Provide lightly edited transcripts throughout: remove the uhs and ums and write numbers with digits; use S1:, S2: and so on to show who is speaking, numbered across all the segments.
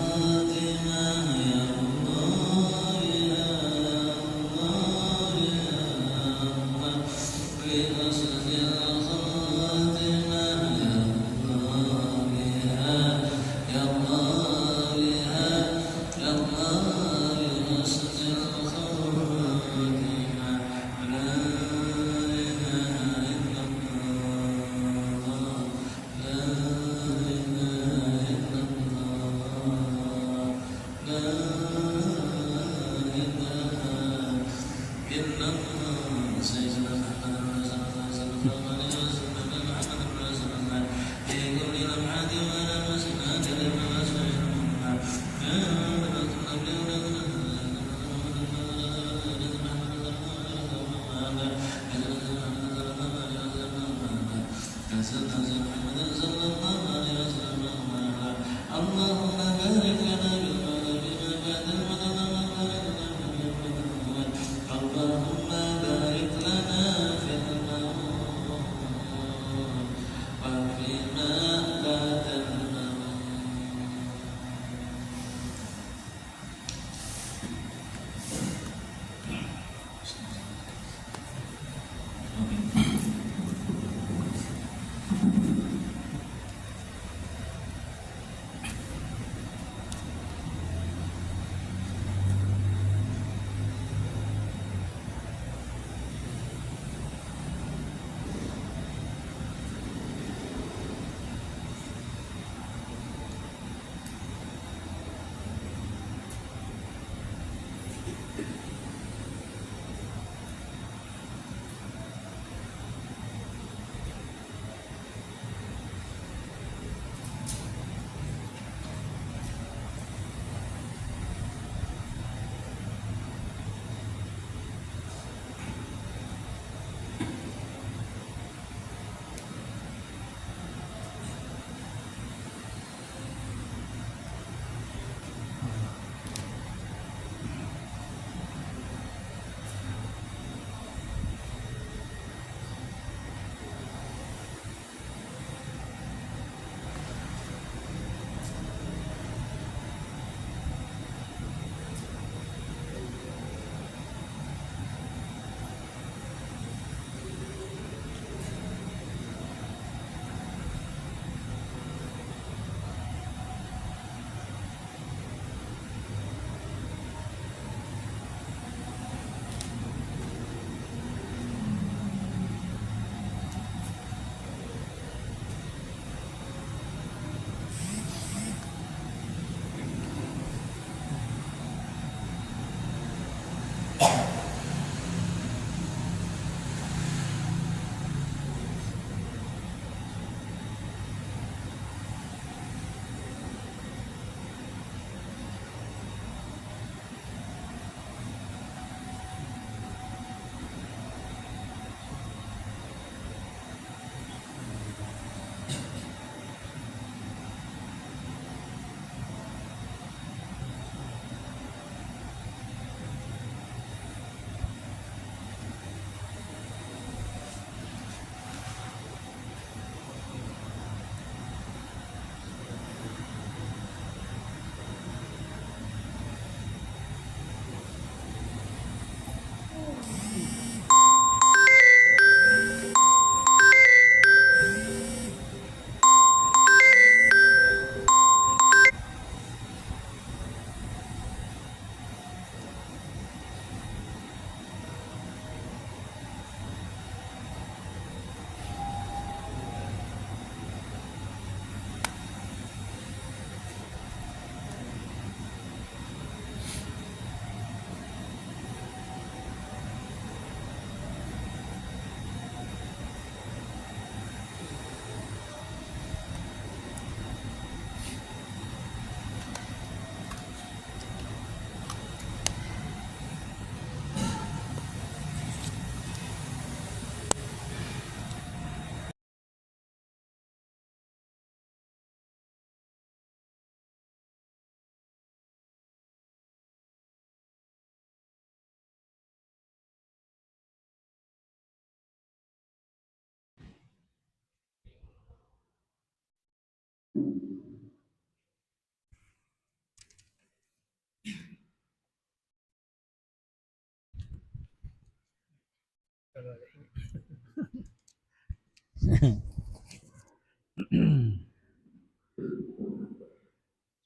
S1: الخاتمة يا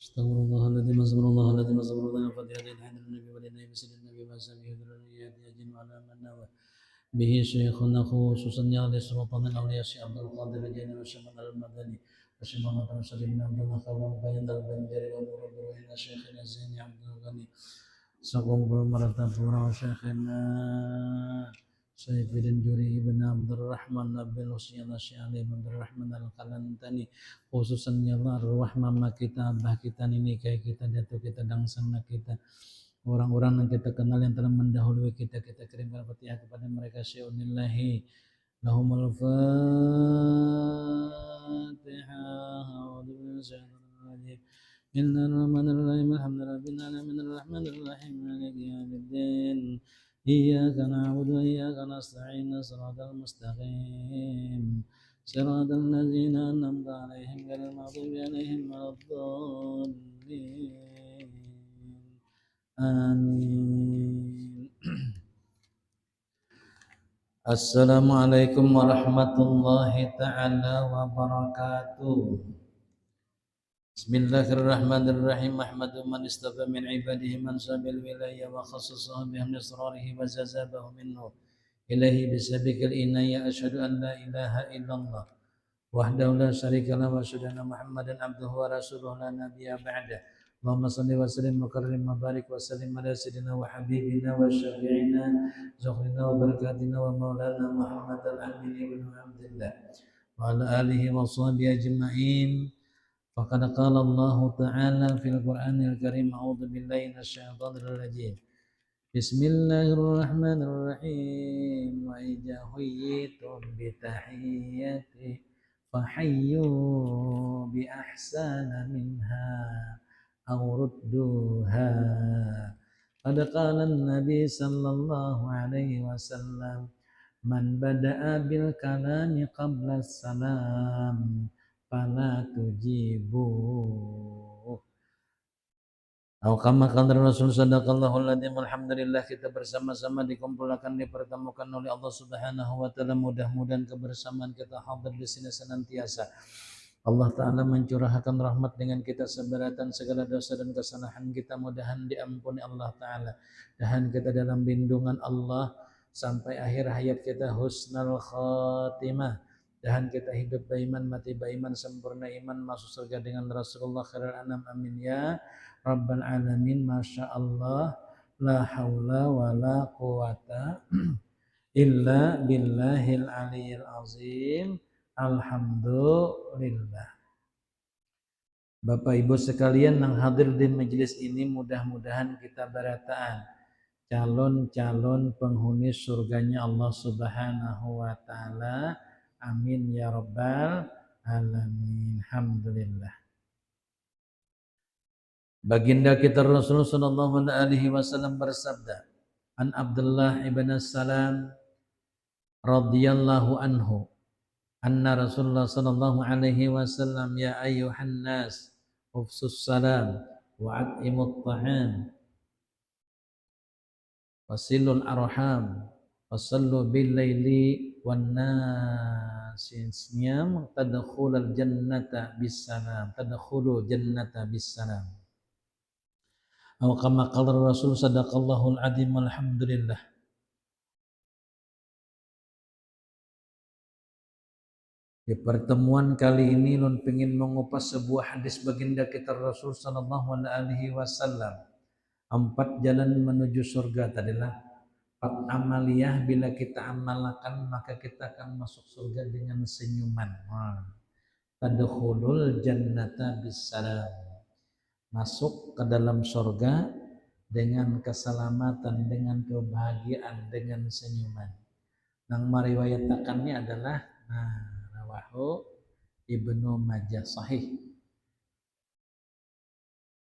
S1: Astagfirullahaladzim, astagfirullahaladzim, astagfirullahaladzim, fatihah hadin nabi wa dinai bisidin nabi wa sabihi dhurriyati ajin wa ala man nawa bihi syekhuna khususan ya ali sultan al-awliya syekh Abdul Qadir Jani wa syekh al-Madani wa syekh Muhammad Rasul bin Abdullah Khalam bayan al-Banjari wa murabbiru ila syekhina Zaini Abdul Ghani sakumpul maratapura wa syekhina Saifuddin Juri ibn Abdurrahman Nabil Husyala Syali ibn Abdurrahman Al-Kalantani khususan ya Allah arwah mama kita, abah kita, nini kayak kita, datuk kita, dangsana kita, orang-orang yang kita kenal yang telah mendahului kita kirimkan Fatihah kepada mereka syai'unillahi lahumul Fatihah Bismillahirrahmanirrahim Alhamdulillahirabbil alamin arrahmanirrahim maliki yaumiddin Iyyaka na'budu wa iyyaka nasta'in shiratal mustaqim shiratal ladzina an'amta 'alaihim ghairil maghdubi 'alaihim waladdallin amin. Assalamualaikum warahmatullahi ta'ala wabarakatuh. Bismillahirrahmanirrahim. Ahmadu man istafa min ibadihi man sabil wilayah wa khassasahu bihamdi asrarihi wa zazabahu minhu ilahi bisabikil inayya asyhadu an la ilaha illallah wahdahu la syarika lahu wa asyhadu anna Muhammadan abduhu wa rasuluhu la nabiyya ba'dah. Allahumma salli wa sallim wa karrim wa barik wa sallim ala sayyidina wa habibina wa syafi'ina zuhrina wa barakatina wa maulana Muhammad al-amin ibn Abdillah wa ala alihi wa sahbihi ajma'in. Faqad qala Allah Ta'ala fil Qur'anil Karim a'udzu billahi minasyaitonir rajim. Bismillahirrahmanirrahim. Wa idza huyyitum bi tahiyyati fahayyu bi ahsana minha aw rudduha. Qad qala an-nabi sallallahu alaihi wasallam man bada'a bil kalami qabla as-salam fala tujibu. Atau kama qala Rasul sadaqallahu aladzim. Alhamdulillah kita bersama-sama dikumpulkan dipertemukan oleh Allah Subhanahu wa taala. Mudah-mudahan kebersamaan kita hadir di sini senantiasa. Allah taala mencurahkan rahmat dengan kita seberatan segala dosa dan kesalahan kita mudahan diampuni Allah taala. Dan kita dalam lindungan Allah sampai akhir hayat kita husnul khatimah. Dan kita hidup beriman, mati beriman, sempurna iman, masuk surga dengan Rasulullah khairul anam, amin ya rabbal alamin. Masya Allah, la haula wa la quwata illa billahil aliyil azim. Alhamdulillah. Bapak Ibu sekalian yang hadir di majelis ini, mudah-mudahan kita berataan calon-calon penghuni surganya Allah Subhanahu wa taala. Amin ya rabbal alamin. Alhamdulillah. Baginda kita Rasulullah sallallahu alaihi wasallam bersabda, An Abdullah ibn Salam radhiyallahu anhu, anna Rasulullah sallallahu alaihi wasallam ya ayyuhan nas ufsus salam wa at'imut ta'am wasilul arham wasallu bil laili wan nasiyam tadkhulul jannata bisalam tadkhulu jannata bisalam. Atau kama qala Rasul sadaqallahul adzim. Alhamdulillah. Di pertemuan kali ini Lun pengen mengupas sebuah hadis baginda kita Rasul sallallahu alaihi wasallam. 4 jalan menuju surga tadilah 4 amaliyah, bila kita amalkan maka kita akan masuk surga dengan senyuman. Tadkhulul jannata bisalam, masuk ke dalam surga dengan keselamatan, dengan kebahagiaan, dengan senyuman. Yang meriwayatkannya adalah rawahu Ibnu Majah sahih.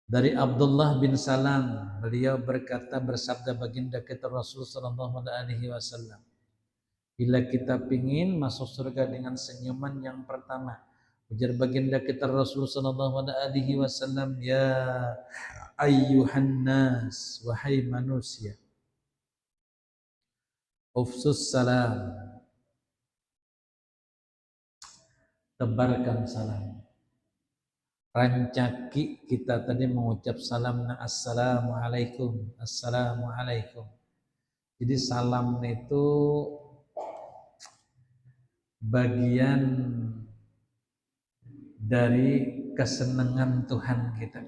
S1: Dari Abdullah bin Salam, beliau berkata, bersabda baginda kita Rasul sallallahu alaihi wasallam, bila kita pingin masuk surga dengan senyuman yang pertama, ujar baginda kita Rasul sallallahu alaihi wasallam, ya ayyuhan nas, wahai manusia, Ufsus salam, tebarkan salam. Rancaki kita tadi mengucap salam assalamualaikum, assalamualaikum. Jadi salam itu bagian dari kesenangan Tuhan kita.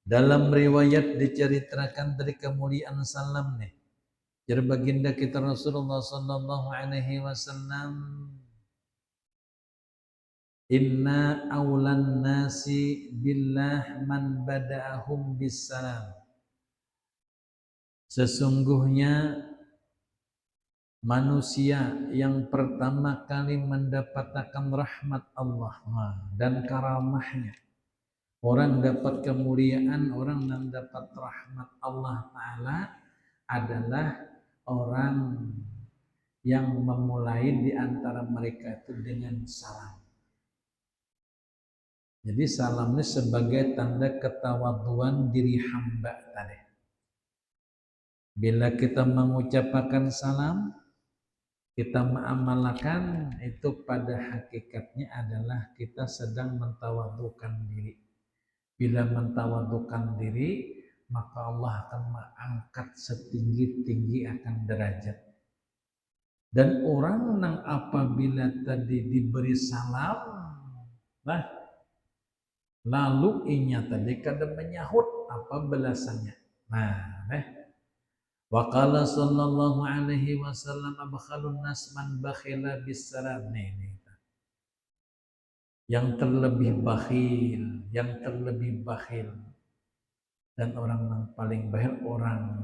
S1: Dalam riwayat diceritakan dari kemuliaan salam nih. Jadi baginda kita Rasulullah sallallahu alaihi wasallam, inna awlan nasi billah man bada'ahum bis salam. Sesungguhnya manusia yang pertama kali mendapatkan rahmat Allah dan karamahnya, orang dapat kemuliaan, orang yang dapat rahmat Allah Ta'ala adalah orang yang memulai di antara mereka itu dengan salam. Jadi salam ini sebagai tanda ketawaduan diri hamba tadi. Bila kita mengucapkan salam, kita mengamalkan, itu pada hakikatnya adalah kita sedang mentawadukan diri. Bila mentawadukan diri, maka Allah akan mengangkat setinggi-tinggi akan derajat. Dan orang yang apabila tadi diberi salam, lalu inya tadi kada menyahut apa balasannya. Wa qala sallallahu alaihi wasallam abkhalun nas man bakhila bis salam. Yang terlebih bakhil dan orang yang paling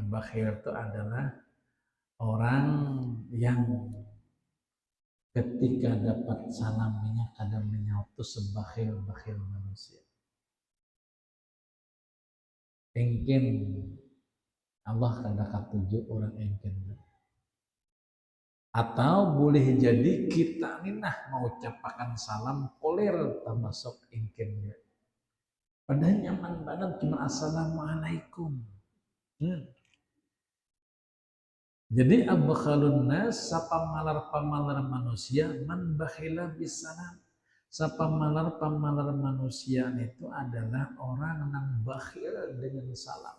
S1: bakhil itu adalah orang yang ketika dapat salamnya kadang menyahut itu sebakhil-bakhil manusia. Engken Allah kada katuju orang engken. Atau boleh jadi kita ini mengucapkan salam koler termasuk engken. Padahal nyaman banget cuma assalamualaikum. Jadi abkhalun nas, sapa malar manusia, man bakhila bisalam. Sapa malar manusia itu adalah orang yang bakhil dengan salam.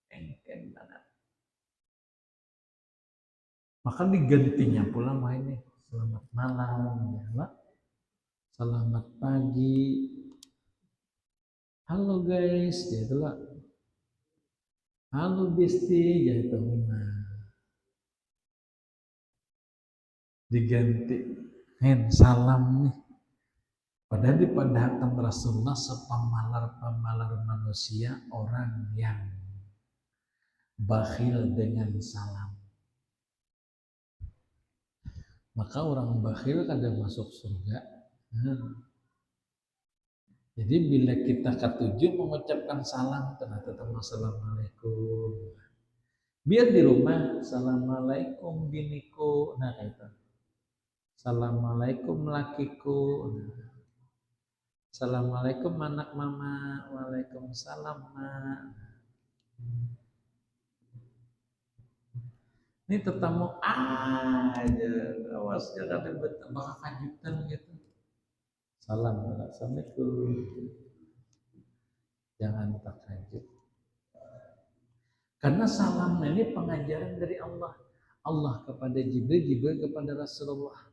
S1: Engken banget. Maka digantinya pula ini selamat malam, ya, selamat pagi, halo guys, ya itulah, halo besti, ya itu diganti salam nih. Padahal dipadahkan Rasulullah sepamalar manusia orang yang bakhil dengan salam. Maka orang bakhil kada masuk surga. Jadi bila kita ketujuh mengucapkan salam, ternyata assalamualaikum. Biar di rumah, assalamualaikum biniku, itu. Assalamualaikum lakiku. Assalamualaikum anak mama, waalaikumsalam mak. Ini tetamu aja, awasnya kadang bakal kajutan gitu. Salam, assalamualaikum. Jangan takajud. Karena salam ini pengajaran dari Allah. Allah kepada Jibril, Jibril kepada Rasulullah.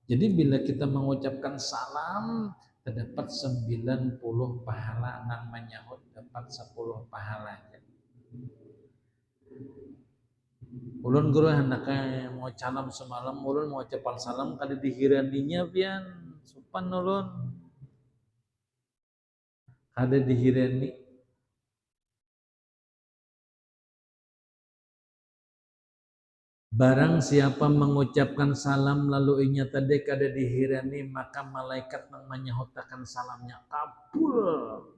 S1: Jadi bila kita mengucapkan salam, terdapat 90 pahala, namanya dapat 10 pahala. Ulun guru hendaknya mau salam semalam, ulun mau ucapan salam kada dihiraninya pian, sopan ulun. Kada dihirani. Barang siapa mengucapkan salam lalu inya tadi kada dihirani, maka malaikat yang menyahutakan salamnya kabul.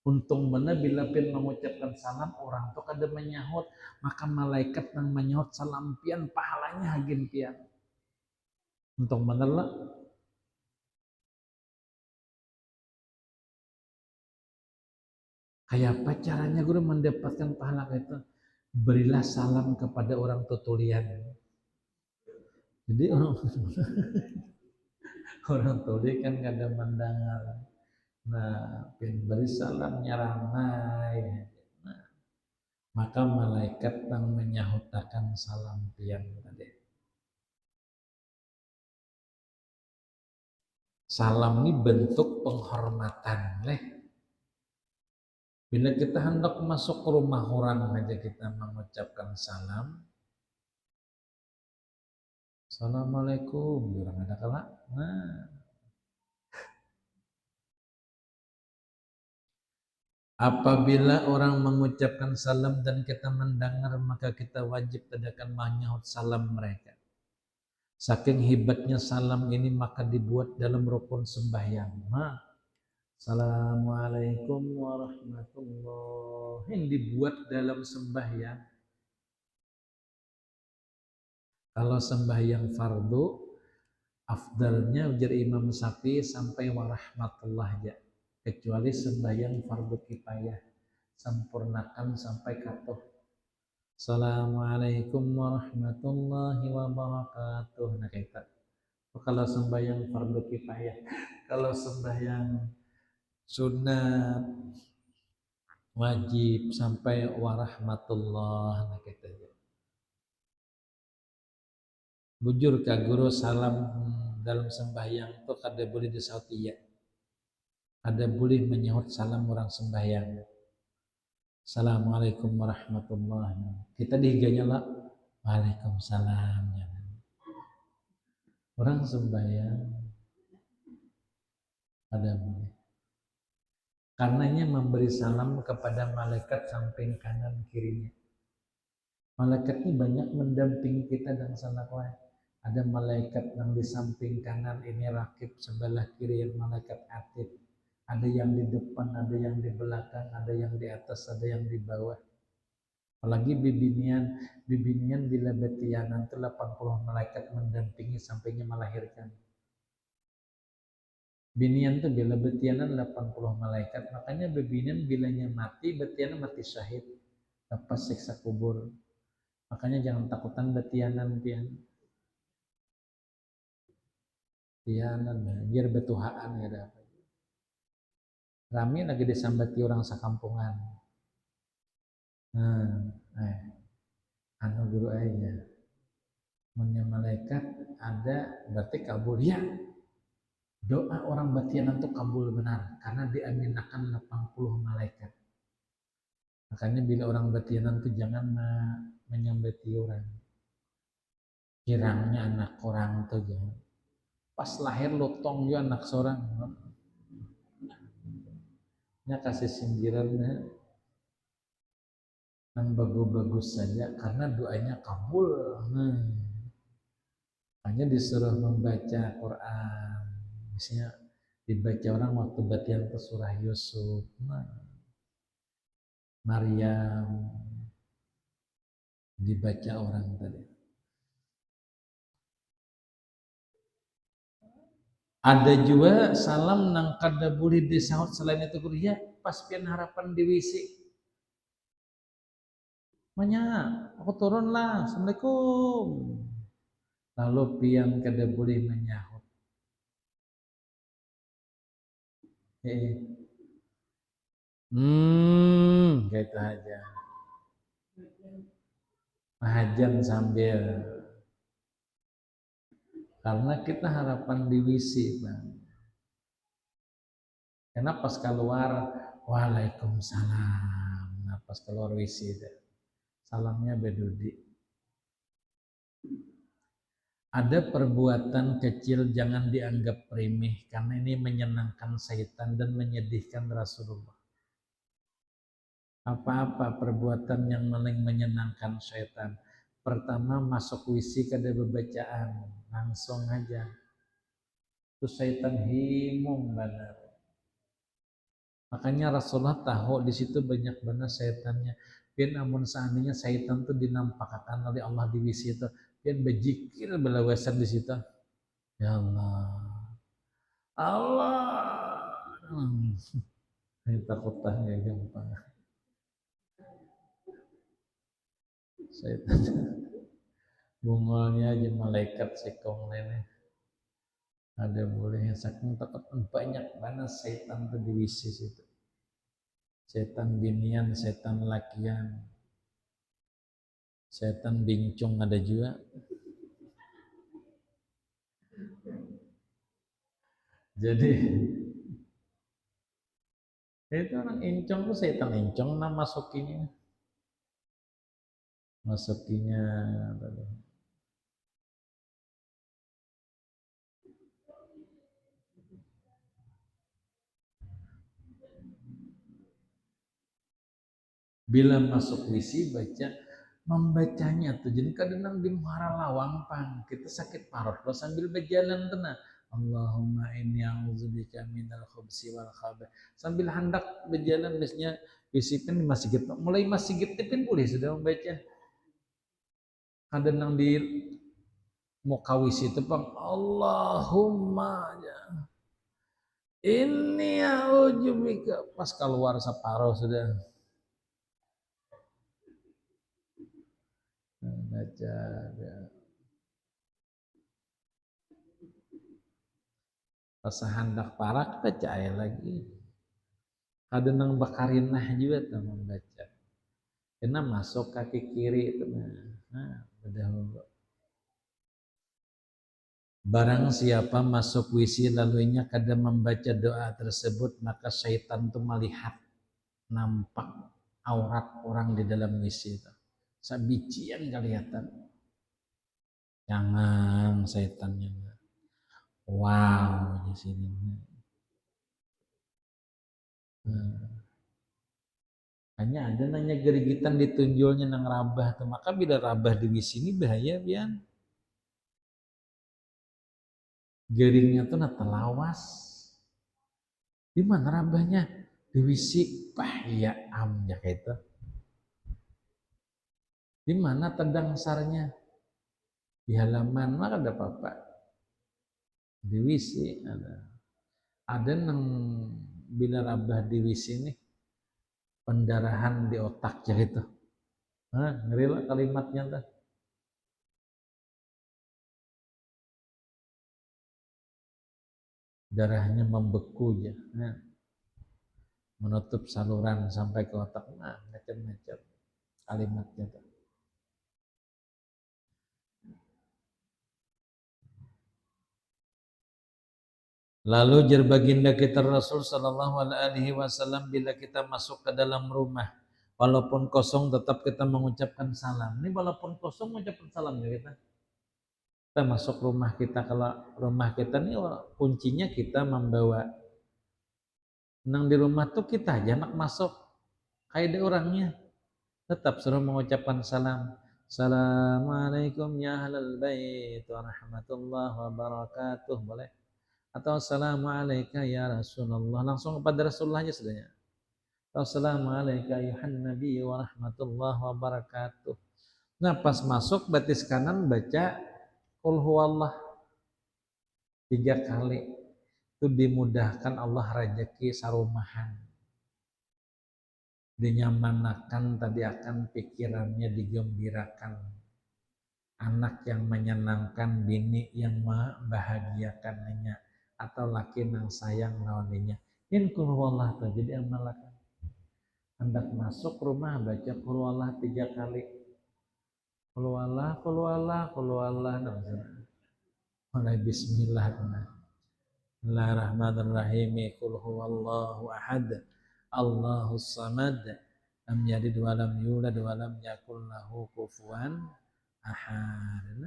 S1: Untung benar bila pin mengucapkan salam orang tu kada menyahut, maka malaikat yang menyahut salam pian pahalanya hagin pian. Untung benar lah. Kayak apa caranya guru mendapatkan pahala itu? berilah salam kepada orang tutulian. Jadi orang orang tuli kan kadang mendengar. Nah, beri salam nyaramai. Nah, maka malaikat yang menyahutakan salam tiang tadi. Salam ini bentuk penghormatan, leh. Bila kita hendak masuk ke rumah orang aja kita mengucapkan salam. Assalamualaikum, orang ada kala. Nah, apabila orang mengucapkan salam dan kita mendengar, maka kita wajib tadakan menyahut salam mereka. Saking hebatnya salam ini maka dibuat dalam rukun sembahyang. Nah, Assalamualaikum warahmatullahi yang dibuat dalam sembahyang. Kalau sembahyang fardu, afdalnya ujar Imam Syafi'i sampai warahmatullah aja. Kecuali sembahyang fardu kifayah, sempurnakan sampai katuh. Assalamualaikum warahmatullahi wabarakatuh. Nah kita. Kalau sembahyang fardu kifayah, kalau sembahyang sunat wajib sampai warahmatullah. Nah kita. Bujur ka guru salam dalam sembahyang itu kada boleh disaut iya. Ada boleh menyahut salam orang sembahyang. Assalamualaikum warahmatullahi wabarakatuh. Kita dihiganya lah. Waalaikumsalam. Orang sembahyang ada boleh. Karenanya memberi salam kepada malaikat samping kanan kirinya. Malaikat ini banyak mendampingi kita dan sanak lain. Ada malaikat yang di samping kanan ini rakib, sebelah kiri yang malaikat atid. Ada yang di depan, ada yang di belakang, ada yang di atas, ada yang di bawah. Apalagi bibinian bila betianan itu 80 malaikat mendampingi sampainya melahirkan. Binian itu bila betianan 80 malaikat, makanya bibinian bilanya mati, betianan mati syahid, lepas siksa kubur. Makanya jangan takutan betianan pian. Tianan, biar betuhaan ya ada apa. Rame lagi disambati orang sekampungan. Anu guru aja. Punya malaikat ada berarti kabul ya. Doa orang batianan itu kabul benar karena diaminakan 80 malaikat. Makanya bila orang batianan itu jangan menyambati orang. Kirangnya anak orang itu jangan. Pas lahir lotong juga anak seorang. Nya kasih sindirannya yang bagus-bagus saja karena doanya kabul. Hanya disuruh membaca Quran. Misalnya dibaca orang waktu batian ke surah Yusuf, Maryam, dibaca orang tadi. Ada juga salam nang kada boleh disaut selain itu guru ya pas pian harapan di WC. Manya, aku turun lah, Assalamualaikum. Lalu pian kada boleh menyahut. Gitu aja. Mahajan sambil karena kita harapan di WC, Bang. Karena pas keluar, waalaikumsalam. Nah, pas keluar WC, salamnya bedudi. Ada perbuatan kecil jangan dianggap remeh karena ini menyenangkan syaitan dan menyedihkan Rasulullah. Apa-apa perbuatan yang paling menyenangkan syaitan. Pertama masuk WC kada bebacaan, langsung aja. Itu syaitan himung benar. Makanya Rasulullah tahu di situ banyak benar syaitannya. Pian amun seandainya syaitan itu dinampakkan oleh Allah di WC itu, pian bejikir belawasan di situ. Ya Allah. Allah. Ini takutnya gampang. Setan bungolnya aja malaikat sekong lele. Ada bolehnya saking takut banyak banget setan tuh di wisis itu. Setan binian, setan lakian, setan bincung ada juga. Jadi itu orang encong tuh setan encong nama masukinya bila masuk wisi membacanya tuh jadi kadang di muara lawang pang kita sakit parut lo sambil berjalan tenang Allahumma inni a'udzubika minal khubsi wal khaba'ith sambil hendak berjalan biasanya wisi kan di masjid mulai masjid pun boleh sudah membaca kadang di muka wisi itu pang Allahumma inni a'udzubika pas keluar separuh sudah baca ya. Pas hendak parak baca ayat lagi kadang nang bakarinah juga tuh membaca kena masuk kaki kiri itu nah udah barang siapa masuk wisi lalunya kadang membaca doa tersebut maka syaitan itu melihat nampak aurat orang di dalam wisi itu sabician kelihatan jangan syaitannya wow di sini hanya ada nanya gerigitan ditunjulnya nang rabah tuh maka bila rabah di wisi ini bahaya bian garingnya tuh nata lawas di mana rabahnya di wisi bahaya amnya kayak itu di mana tendang sarnya di halaman maka ada apa-apa di wisi ada nang bila rabah di wisi ini pendarahan di otak gitu ngeri lah kalimatnya tuh darahnya membeku ya menutup saluran sampai ke otak macam-macam kalimatnya tuh lalu jar baginda kita Rasul sallallahu alaihi wasallam bila kita masuk ke dalam rumah walaupun kosong tetap kita mengucapkan salam ini walaupun kosong mengucapkan salam ya kita masuk rumah kita kalau rumah kita ini kuncinya kita membawa nang di rumah tuh kita aja nak masuk kayak ada orangnya tetap suruh mengucapkan salam Assalamualaikum ya ahlal bait wa rahmatullahi wa barakatuh boleh atau assalamualaikum ya Rasulullah langsung kepada Rasulullah aja sudahnya assalamualaikum ya Nabi wa rahmatullahi wa barakatuh nah pas masuk batis kanan baca qul huwallah 3 kali itu dimudahkan Allah rezeki sarumahan dinyamanakan tadi akan pikirannya digembirakan anak yang menyenangkan bini yang membahagiakannya atau laki yang sayang lawannya in qul huwallah jadi amalakan hendak masuk rumah baca qul huwallah 3 kali qul huwallah qul huwallah qul huwallah mulai bismillah Bismillahirrahmanirrahim qul huwallahu ahad Allahus samad lam yalid wa lam yulad wa lam yakul lahu kufuwan ahad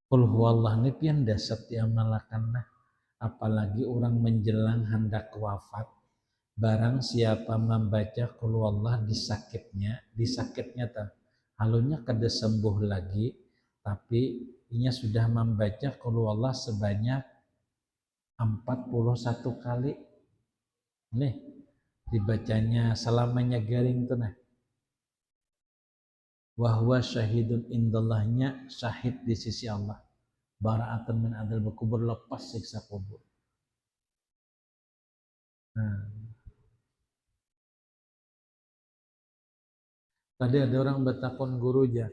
S1: Qul huwallah ini pian dasar diamalkan apalagi orang menjelang hendak wafat barang siapa membaca qul huwallah di sakitnya tak halunya kada sembuh lagi tapi inya sudah membaca qul huwallah sebanyak 41 kali nih dibacanya selamanya garing tuh wahwa syahidun indallahnya syahid di sisi Allah bara'atan min adzab kubur, lepas siksa kubur. Nah, tadi ada orang bertakon guru aja,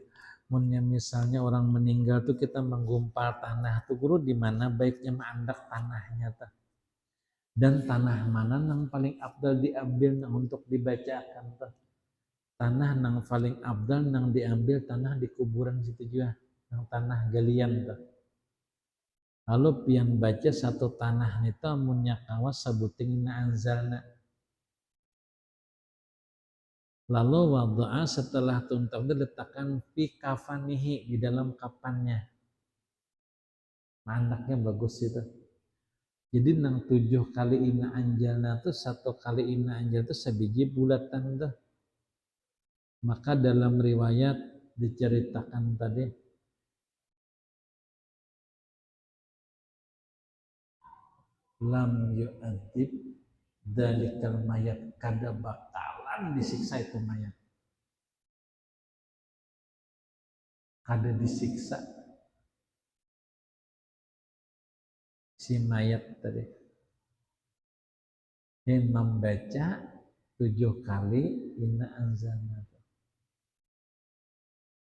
S1: misalnya orang meninggal tuh kita menggumpal tanah tuh guru, di mana baiknya mengandak tanahnya tuh, dan tanah mana yang paling abdal diambil untuk dibacakan tuh. Tanah yang paling abdal yang diambil tanah di kuburan situ juga, yang tanah galian tuh. Lalu pian baca satu tanah itu amunnya kawas sabuting na anzalna. Lalu wadu'a setelah tuntak diletakkan fi kafanihi, di dalam kapannya. Anaknya bagus itu. Jadi nang 7 kali ina anjalna tuh, 1 kali ina anjal tuh sebiji bulatan tuh. Maka dalam riwayat diceritakan tadi, lam yu'adzib dalikal mayat, kada bakalan disiksa itu mayat. Kada disiksa si mayat tadi. Yang membaca 7 kali inna anzalna.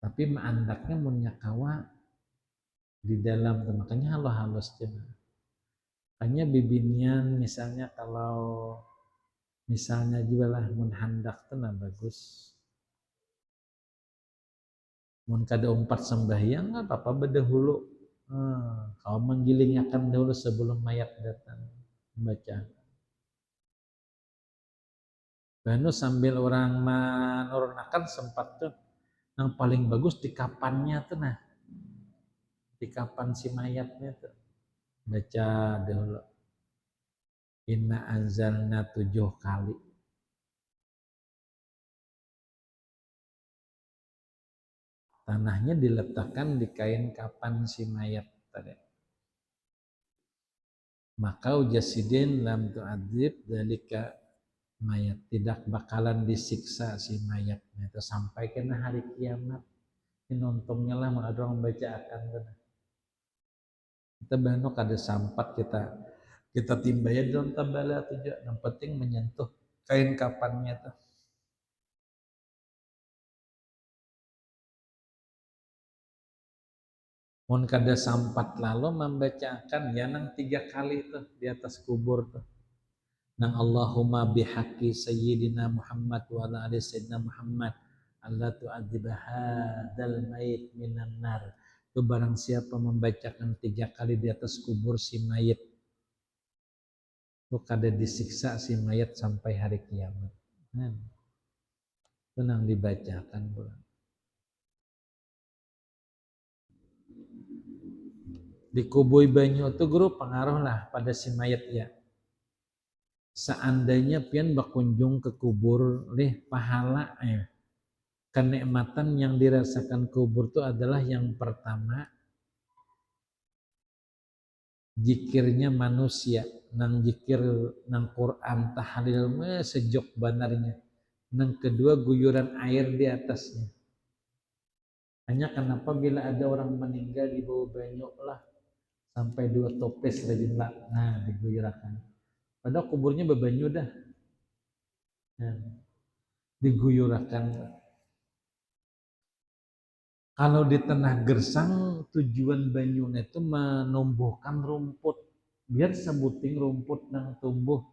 S1: Tapi maandaknya munyakawa di dalam tuh, makanya halus-halus cina. Makanya bibinian misalnya kalau misalnya juga lah mun handak tuh nah bagus. Mun kada umpat sembahyang nggak apa-apa berdahulu. Kau menggilingakan dahulu sebelum mayat datang membaca. Lalu sambil orang menurunkan sempat tuh, yang paling bagus di kapannya tuh nah, di kapan si mayatnya tuh baca dahulu inna anzalna 7 kali. Tanahnya diletakkan di kain kapan si mayat tadi. Maka ujasidin lam tu'adzib dalika mayat, tidak bakalan disiksa si mayatnya itu sampai kena hari kiamat. Ini untungnya lah ada orang baca akan kita banyak ada sampat kita timbaya dalam tabala tujuh, yang penting menyentuh kain kapannya tuh. Mun kada sampat lalu membacakan ya nang 3 kali tuh di atas kubur tuh. Nang Allahumma bihaqqi sayyidina Muhammad wa ala ali sayyidina Muhammad Allah tu'adzib hadzal mayit minan nar. Itu barang siapa membacakan 3 kali di atas kubur si mayit, itu kada disiksa si mayat sampai hari kiamat. Itu nang dibacakan pula. Dikubui banyu itu guru pengaruh lah pada si mayat ya. Seandainya pian berkunjung ke kubur leh pahala kenikmatan yang dirasakan kubur itu adalah yang pertama jikirnya manusia, nang jikir nang Quran tahlil sejok banarnya. Nang kedua guyuran air di atasnya. Hanya kenapa bila ada orang meninggal di bawah banyu lah sampai 2 toples rajin lah, nah diguyurakan. Padahal kuburnya bebanyu dah, nah, diguyurakan. Kalau di tengah gersang tujuan banyunya itu menumbuhkan rumput, biar sebuting rumput nang tumbuh.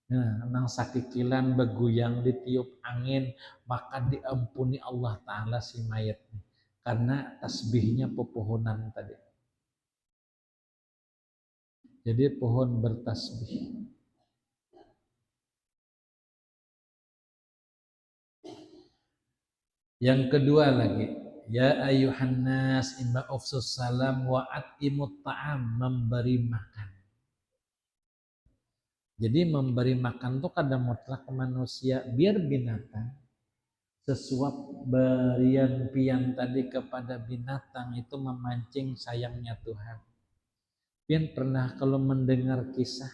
S1: Nah, nang sakikilan beguyang ditiup angin, maka diampuni Allah Ta'ala si mayatnya. Karena tasbihnya pepohonan tadi. Jadi pohon bertasbih. Yang kedua lagi, ya ayuhan nas imma ufsus salam wa atimut ta'am, memberi makan. Jadi memberi makan tuh kadang mutlak ke manusia, biar binatang sesuap berian pian tadi kepada binatang itu memancing sayangnya Tuhan. Pian pernah kalau mendengar kisah,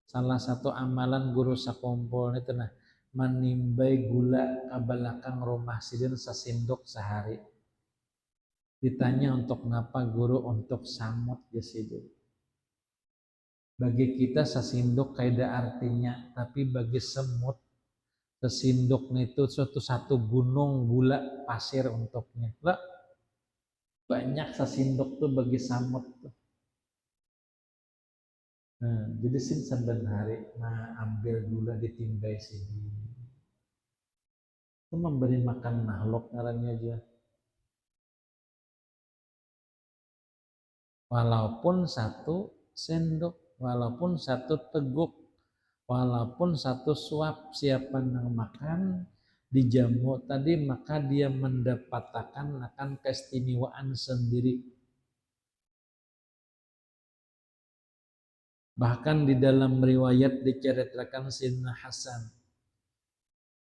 S1: salah satu amalan guru sakompol itu nah menimbai gula ke belakang rumah sidin sesindok sehari. Ditanya untuk kenapa guru, untuk samut ya sidin. Bagi kita sesinduk kaida artinya, tapi bagi semut sesinduk itu satu gunung gula pasir untuknya. Lah, banyak sesinduk tuh bagi samut tuh. Nah, jadi sin saben hari ambil gula ditimbai sini. Itu memberi makan makhluk ngarannya aja. Walaupun satu sendok, walaupun satu teguk, walaupun satu suap siapa yang makan dijamu tadi, maka dia mendapatkan akan keistimewaan sendiri. Bahkan di dalam riwayat diceritakan Sayyidina Hasan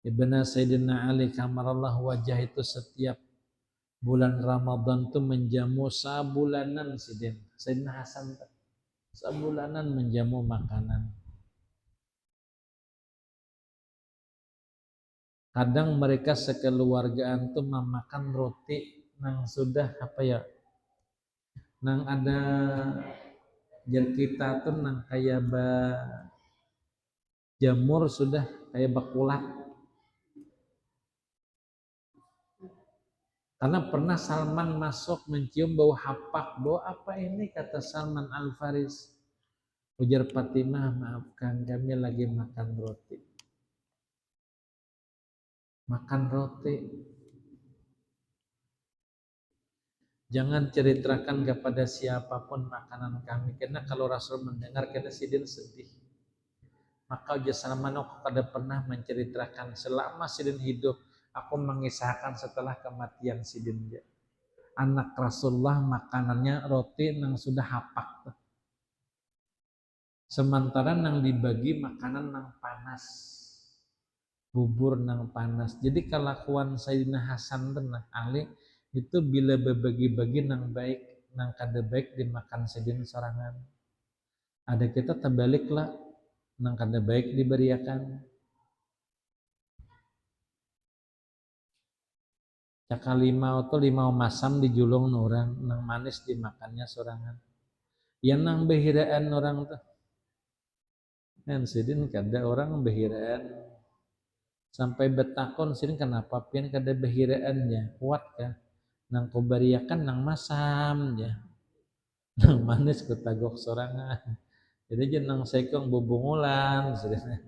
S1: Ibn Sayyidina Ali kamarallahu wajah itu setiap bulan Ramadan itu menjamu sabulanan Sayyidina Hasan sabulanan menjamu makanan. Kadang mereka sekeluargaan tuh memakan roti nang sudah apa ya, nang ada jar kita tuh nang kayak jamur sudah kayak bakulat. Karena pernah Salman masuk mencium bau hapak, bau apa ini kata Salman Al Faris. Ujar Fatimah, maafkan kami lagi makan roti. Makan roti. Jangan ceritakan kepada siapapun makanan kami, karena kalau Rasul mendengar kita sidin sedih. Maka ujar Salman, aku kada pernah menceritakan selama sidin hidup, aku mengisahkan setelah kematian sidin. Anak Rasulullah makanannya roti nang sudah hapak. Sementara nang dibagi makanan nang panas, bubur nang panas. Jadi kelakuan Sayyidina Hasan dan Ali itu bila berbagi-bagi nang baik, nang kada baik dimakan sedin sorangan. Ada kita terbalik lah, nang kada baik diberiakan. Caka limau atau limau masam dijulung orang, nang manis dimakannya sorangan. Yang nang behiraan orang tuh. Kan sidin kada orang behiraan sampai betakon sidin kenapa pian kada behiraannya kuat kan nang kubariakan nang masam ya nang manis kutagok sorangan jadi aja nang sekong bubungulan sidin.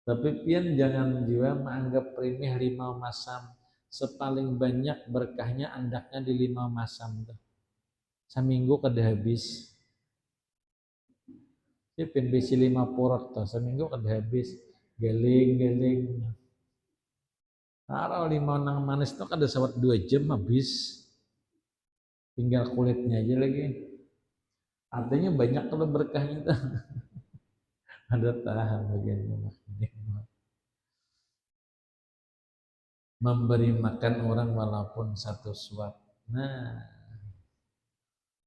S1: Tapi pian jangan juga menganggap primih limau masam, sepaling banyak berkahnya andaknya di limau masam tuh seminggu kada habis. Ini pin bisi 5 porot tuh seminggu kada habis. Geling. Kalau limau nang manis tuh kada sawat 2 jam habis. Tinggal kulitnya aja lagi. Artinya banyak kalau berkahnya tuh. Ada tahan bagaimana. Memberi makan orang walaupun satu suap. Nah,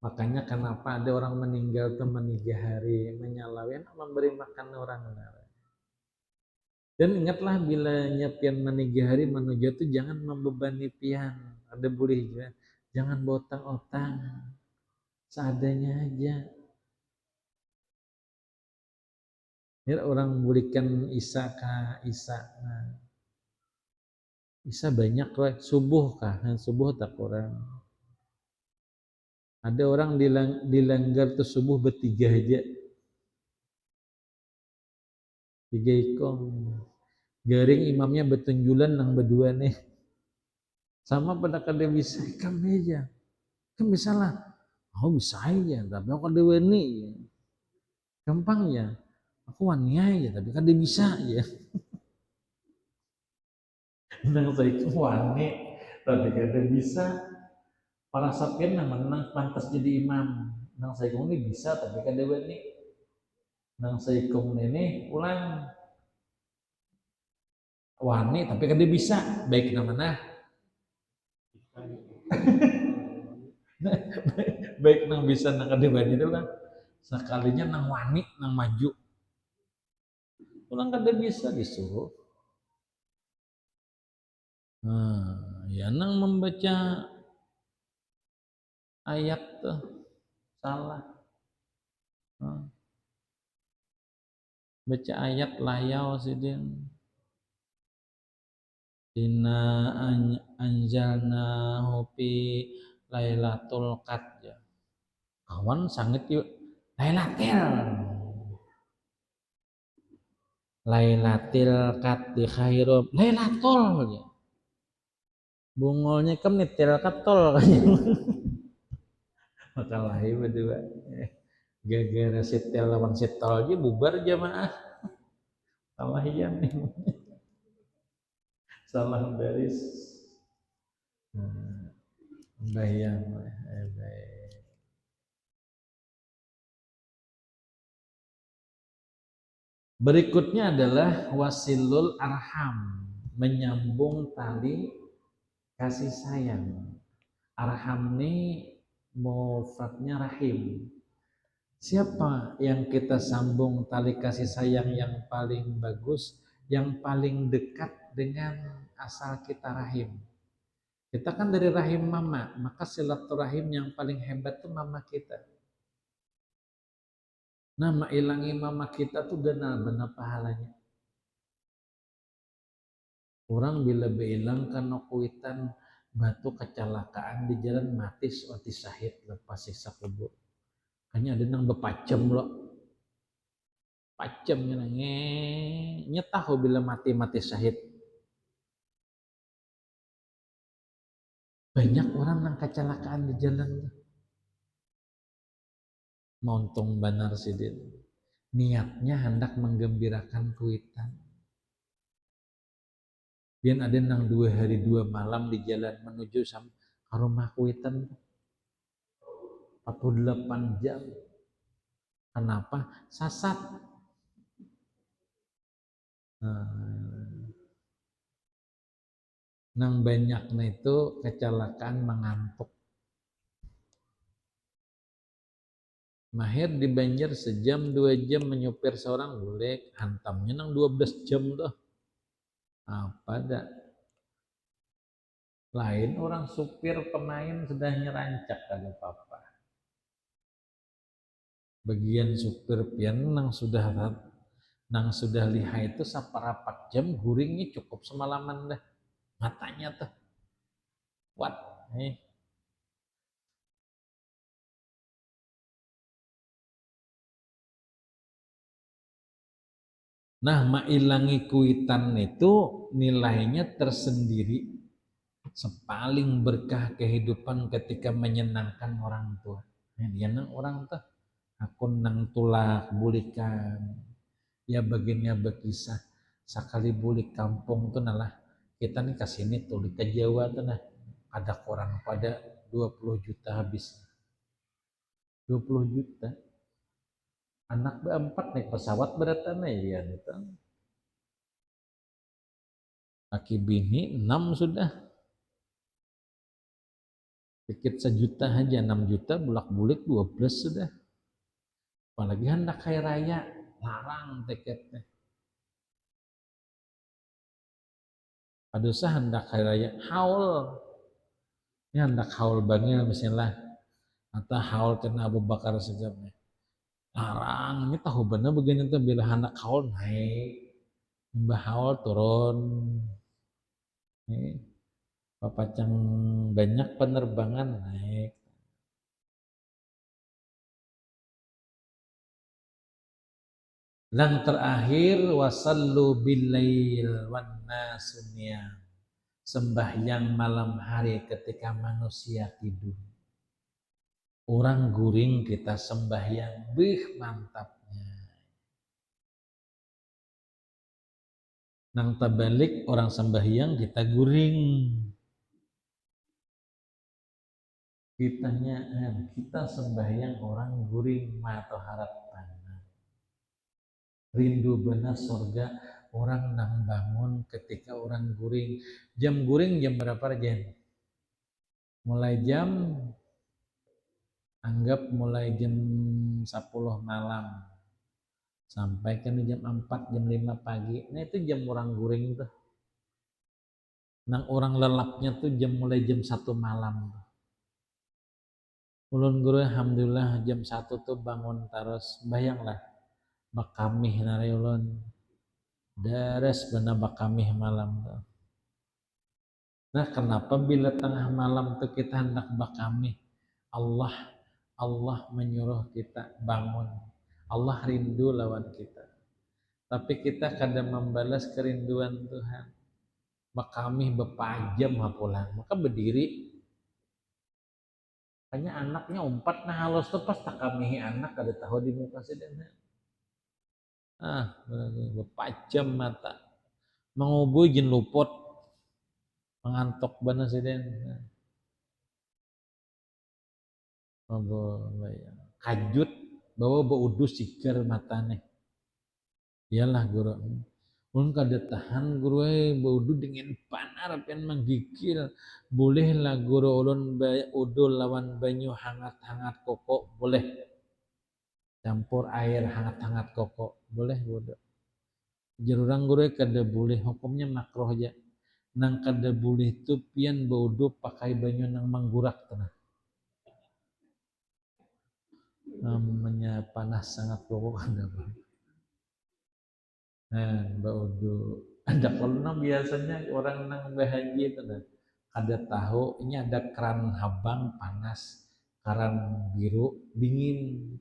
S1: makanya kenapa ada orang meninggal tuh 3 hari menyalawin memberi makan orang. Dan ingatlah bila nyepian 3 hari menuju itu jangan membebani pian. Ada boleh juga. Jangan botang-otang. Seadanya aja. Ya, orang berikan Isa kah Isa. Nah, Isa banyak kok. Subuh kah? Subuh tak kurang. Ada orang dilanggar tuh subuh bertiga aja. 3 ikong. Garing imamnya betunjulan nang berdua nih. Sama pada kada bisa kami aja. Kan bisa lah. Oh bisa aja, tapi aku kada wani ya. Gampang ya. Aku wani aja, tapi kada bisa ya. Nang saya wani, tapi kada bisa. Para sapian nang menang pantas jadi imam. Nang saya ini bisa, tapi kada wani. Nang saya ini ulang. Wani, tapi kada bisa. Baik nang mana? Baik nang bisa nang kada wani itu kan. Sekalinya nang wani, nang maju. Ulang kada bisa disuruh. Nah, ya nang membaca ayat tuh salah. Baca ayat layau sidin. Inna anjalnahu fi lailatul qadr. Kawan sangat yuk Lailatul qadri khairum lailatul ya. Bungolnya kemitil katol makalah berdua gara-gara sitel lawan sitel aja bubar jamaah salah ya nih salah baris bayang berikutnya adalah wasilul arham menyambung tali kasih sayang arham ini mufradnya rahim. Siapa yang kita sambung tali kasih sayang yang paling bagus, yang paling dekat dengan asal kita rahim? Kita kan dari rahim mama, maka silaturahim yang paling hebat tuh mama kita. Nah, ilangi mama kita tuh benar-benar pahalanya. Orang bila bilang karena kuitan batu kecelakaan di jalan mati suatu syahid lepas siksa kubur. Hanya ada nang bepacem loh. Pacem nyetahu bila mati syahid. Banyak orang yang kecelakaan di jalan. Montong benar sidin. Niatnya hendak menggembirakan kuitan. Biar ada nang 2 hari 2 malam di jalan menuju ke rumah kuitan. 48 jam. Kenapa? Sasat. Nang banyaknya itu kecelakaan mengantuk. Mahir di Banjar sejam 2 jam menyupir seorang boleh hantamnya nang 12 jam tuh. Apa dah? Lain orang supir pemain sudah nyerancak kagak apa-apa. Bagian supir pian nang sudah lihai itu saparapat jam guringnya cukup semalaman dah. Matanya tuh. What? Nah, mailangi kuitan itu nilainya tersendiri. Sepaling berkah kehidupan ketika menyenangkan orang tua. Dia nang orang tuh akun nang tulak bulikan. Ya bagiannya berkisah. Sekali bulik kampung tuh nalah kita nih kasini tuh ke Jawa tuh nah ada orang pada 20 juta habis. 20 juta. Anak berempat naik pesawat beratan ya gitu. Laki bini 6 sudah. Tiket 1 juta aja 6 juta bulak-bulik 12 sudah. Apalagi hendak kaya raya larang tiketnya. Padahal hendak kaya raya haul. Ini hendak haul bangil misalnya atau haul kena Abu Bakar segala. Larang, ini tahu bener begini tuh bila hendak haul naik. Mbah haul turun. Papacang banyak penerbangan naik. Dan terakhir wasallu billail wan nasunya. Sembahyang malam hari ketika manusia tidur. Orang guring kita sembahyang, mantapnya. Nang tabalik orang sembahyang kita guring. Kita sembahyang orang guring mata harapan. Rindu benar surga orang nang bangun ketika orang guring. Jam guring jam berapa Jen? Mulai jam 10 malam sampai kan jam 4 jam 5 pagi. Nah itu jam orang guring tuh. Nang orang lelapnya tuh mulai jam 1 malam. Ulun guru alhamdulillah jam 1 tuh bangun terus. Bayanglah bakamih nari ulun. Dares bener bakamih malam tuh. Nah, kenapa bila tengah malam tuh kita hendak bakamih? Allah Allah menyuruh kita bangun. Allah rindu lawan kita. Tapi kita kadang membalas kerinduan Tuhan. Bakamih bepajam pulang. Maka berdiri. Hanya anaknya umpat nah halus tuh pas tak kamihi anak ada tahu di muka sedena. Bepajam mata. Mengubui jin luput. Mengantok bener siden. Kajut bawa beudus siker matane. Iyalah guru. Ulun kada tahan guru beudu dengan panar pian menggigil. Bolehlah guru ulun udul lawan banyu hangat-hangat koko boleh. Campur air hangat-hangat koko boleh guru. Jarurang guru kada boleh hukumnya makruh aja. Nang kada boleh tu pian beudu pakai banyu nang menggurak tanah. Namanya panas sangat koko kada boleh. Baudu. Ada kalau biasanya orang nang berhaji itu ada tahu ini ada keran habang panas, keran biru dingin.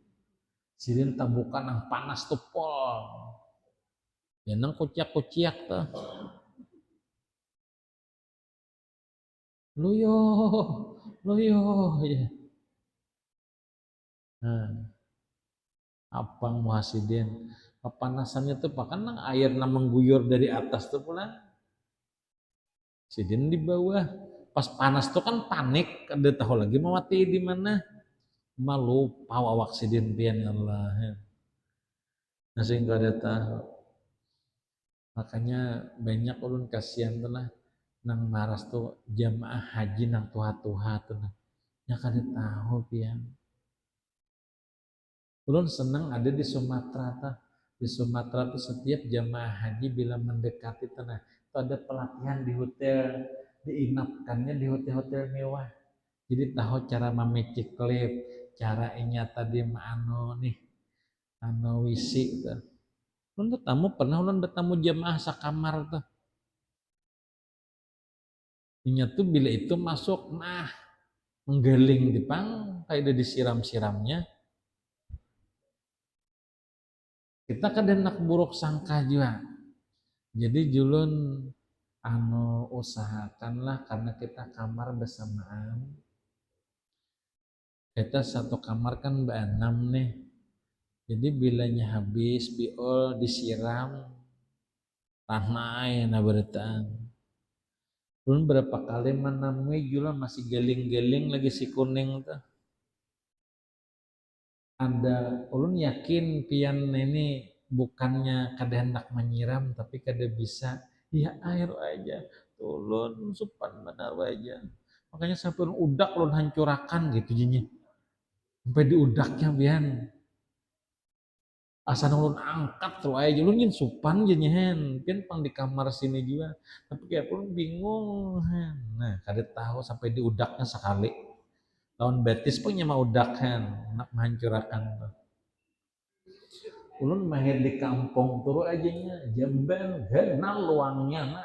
S1: Sirin tabukan yang panas tuh pol. Ya nang kuciak-kuciak tuh. Luyo ya. Abang muhasidin. Kepanasannya tuh bahkan air mengguyur dari atas tuh pula. Sidin di bawah. Pas panas tuh kan panik, kada tahu lagi mau mati di mana. Malu awak sidin pian Allah. Nah sehingga ada tahu. Makanya banyak ulun kasihan tuh lah nang maras tuh jamaah haji nang tuha-tuha tuh nah. Ya kada tahu pian. Ulun senang ada di Sumatera tuh. Di Sumatera tuh setiap jamaah haji bila mendekati tanah itu ada pelatihan di hotel, diinapkannya di hotel-hotel mewah. Jadi tahu cara memecik klip, cara inya tadi wisi tuh. Ulun tuh tamu pernah ulun bertamu jamaah sakamar tuh. Inya tuh bila itu masuk menggeling di pang kayak disiram-siramnya. Kita kan hendak buruk sangka juga. Jadi julun usahakanlah karena kita kamar bersamaan. Kita satu kamar kan berenam nih. Jadi bilanya habis biol disiram tanah na beritaan. Belum berapa kali menemui julun masih geling-geling lagi si kuning tuh. Ulun yakin pian ini bukannya kada hendak menyiram tapi kada bisa. Ya air aja. Ulun supan benar aja. Makanya sampai udak ulun hancurakan gitu jinya. Sampai di udaknya pian. Asal ulun angkat terus aja ulun yin supan jenyahan. Pian pang di kamar sini juga. Tapi kayak ulun bingung. Nah, kada tahu sampai di udaknya sekali. Lawan betis pun nyama udak nak menghancurkan tuh. Ulun mahir di kampung turu ajanya jamban genal luangnya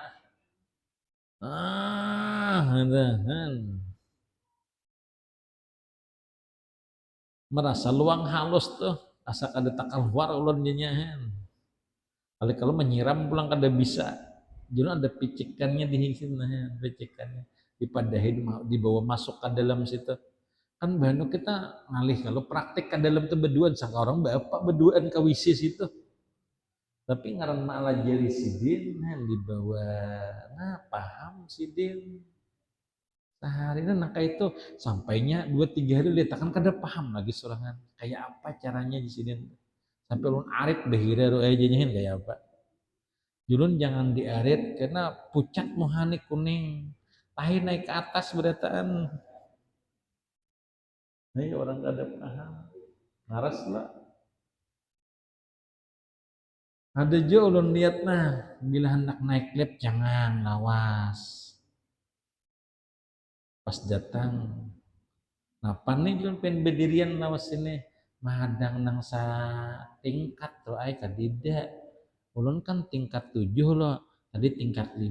S1: merasa luang halus tuh asa kada tak keluar ulun nyanyahan. Kalau menyiram pulang kada bisa. Jadi ada picikannya di sini picikannya dipadahin dibawa masuk ke dalam situ. Kan bahannya kita ngalih kalau praktek ke dalam tuh berduaan sangka orang bapak berduaan ke wisis itu. Tapi ngaran malah jari sidin dibawa paham sidin sehari nangka itu sampainya 2-3 hari lihat kan kada paham lagi sorangan kayak apa caranya di sidin sampai ulun arit behira janyahin kayak apa julun jangan diarit karena pucat muhani kuning tahi naik ke atas berataan orang kada paham ngaras lah. Ada juga ulun lihat bila hendak naik lift jangan lawas. Pas datang Napa nih julun pen berdirian lawas ini mahadang nang sa tingkat tuh ay kadida. Ulun kan tingkat 7 loh. Tadi tingkat 5,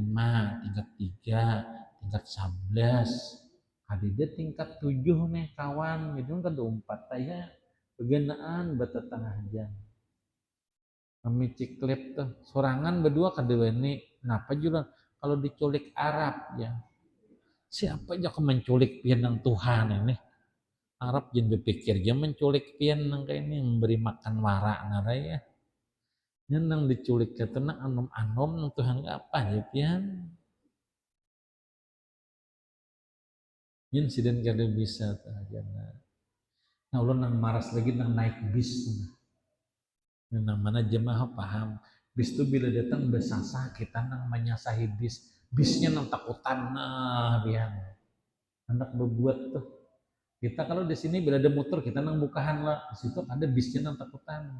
S1: tingkat 3, tingkat 11. Kadida tingkat 7 nih kawan. Gitu kan 4 ya. Begenaan betetengah jam. Kami ciklip tuh. Sorangan berdua kadua ini. Kenapa juga kalau diculik Arab ya. Siapa aja menculik pianang Tuhan ini. Arab jangan berpikir dia menculik pianang kayak ini memberi makan warak nara ya. Nang diculik ke tenang anom-anom Tuhan apa ya pian. Insiden kada bisa aja. Nah ulun nang maras lagi nang naik bis. Nang mana jemaah paham. Bis itu bila datang besasah kita nang menyasahi bis. Bisnya nang takutan nah pian. Anak berbuat tuh. Kita kalau di sini bila ada motor kita nang bukahan lah. Di situ ada bisnya nang takutan.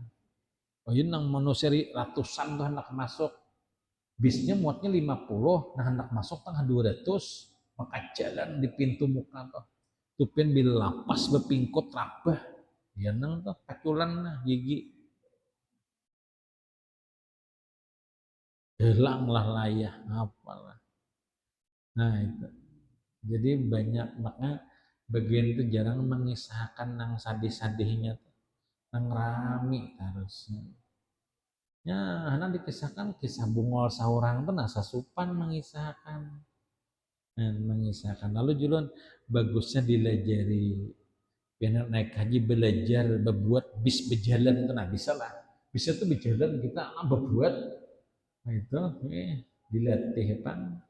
S1: Oh ini nang manusia ratusan tuh anak masuk. Bisnya muatnya 50, nah hendak masuk tengah 200, maka jalan di pintu muka tuh. Tupin bila lapas bepingkot rabah. Ya nang tuh kaculan nah gigi. Hilang lah layah apalah. Nah itu. Jadi banyak makanya bagian itu jarang mengisahkan nang sadih-sadihnya tuh. Nang rami harusnya. Ya, karena dikisahkan kisah bungol saurang tuh nasa supan mengisahkan. Lalu julun bagusnya dilajari. Biar naik haji belajar berbuat bis berjalan itu nah bisa lah. Bisa tuh berjalan kita berbuat nah itu dilatih pan.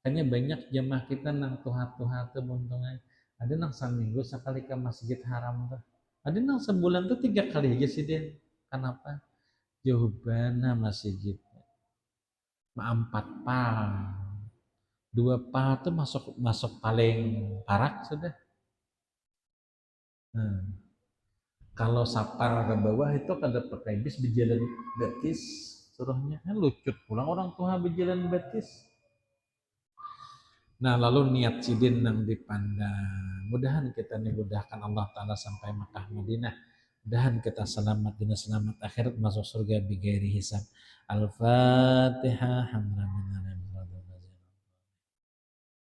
S1: Hanya banyak jamaah kita nang tuha-tuha tuh untungnya. Ada nang seminggu sekali ke masjid haram tuh. Ada nang sebulan tuh 3 kali aja sih Den. Kenapa? Jawabannya masjid. 4 pal. 2 pal tuh masuk paling parak sudah. Nah, kalau sapar ke bawah itu kada pakai bis berjalan betis suruhnya kan lucut pulang orang tua berjalan betis. Nah lalu niat sidin yang dipandang mudahan kita dimudahkan Allah Ta'ala sampai Makkah Madinah, mudahan kita selamat dunia selamat akhirat masuk surga bighairi hisab. Al-Fatihah.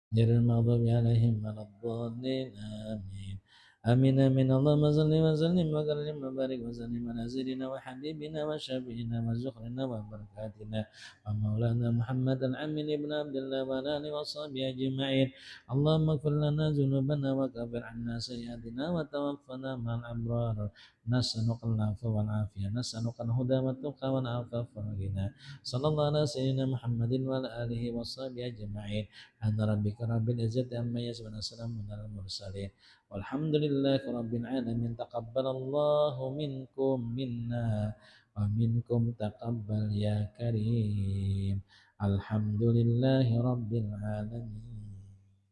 S1: Jangan maghdubi alaihim waladdallin. Amin. Amin amin. Allahumma salli wa sallim wa karrim wa barik wa sallim ala sayyidina wa habibina wa syafi'ina wa zukhrina wa barakatina wa maulana Muhammad al-Amin ibn Abdullah wa alihi wa sahbihi ajma'in. Allahumma ighfir lana dzunubana wa kaffir 'anna sayyi'atina wa tawaffana ma'al abrar. Nas'aluka al-'afwa wal 'afiyah. Nas'aluka al-huda wa tuqa wal 'afafa wal ghina. Sallallahu ala sayyidina Muhammadin wa ala alihi wa sahbihi ajma'in. Subhana rabbika rabbil izzati amma yasifun wa salamun alal mursalin walhamdulillahi rabbil alamin. Taqabbalallahu minkum minna wa minkum taqabbal ya karim. Alhamdulillahi rabbil alamin.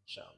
S1: Insyaallah.